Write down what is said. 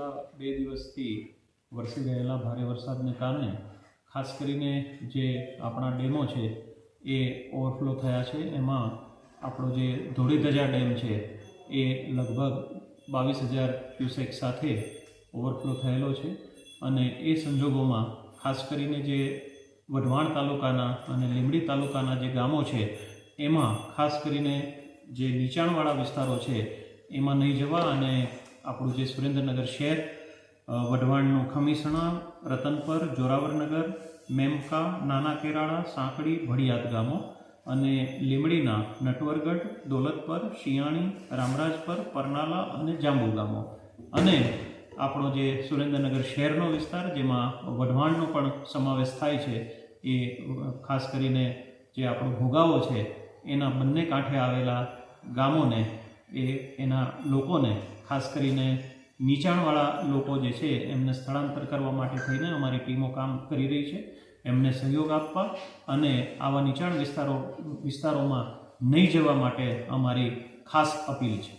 છેલ્લા 2 દિવસથી વરસી રહેલા ભારે વરસાદને કારણે ખાસ કરીને જે આપણા ડેમો છે એ ઓવરફ્લો થયા છે। એમાં આપણો જે ધોળીધજા ડેમ છે એ લગભગ 22,000 ક્યુસેક સાથે ઓવરફ્લો થયેલો છે અને એ સંજોગોમાં ખાસ કરીને જે વઢવાણ તાલુકાના અને લીંબડી તાલુકાના જે ગામો છે એમાં ખાસ કરીને જે નીચાણવાળા વિસ્તારો છે એમાં નહીં જવા અને આપણું જે સુરેન્દ્રનગર શહેર, વઢવાણનું ખમીસણા, રતનપર, જોરાવરનગર, મેમકા, નાના કેરાળા, સાંકડી, ભડિયાદ ગામો અને લીંબડીના નટવરગઢ, દોલતપર, શિયાણી, રામરાજપર, પરનાલા અને જાંબુ ગામો અને આપણો જે સુરેન્દ્રનગર શહેરનો વિસ્તાર જેમાં વઢવાણનો પણ સમાવેશ થાય છે એ ખાસ કરીને જે આપણો ભોગાવો છે એના બંને કાંઠે આવેલા ગામોને એના લોકોને ખાસ કરીને નીચાણવાળા લોકો જે છે એમને સ્થળાંતર કરવા માટે થઈને અમારી ટીમો કામ કરી રહી છે। એમને સહયોગ આપવા અને આવા નીચાણ વિસ્તારોમાં નહીં જવા માટે અમારી ખાસ અપીલ છે।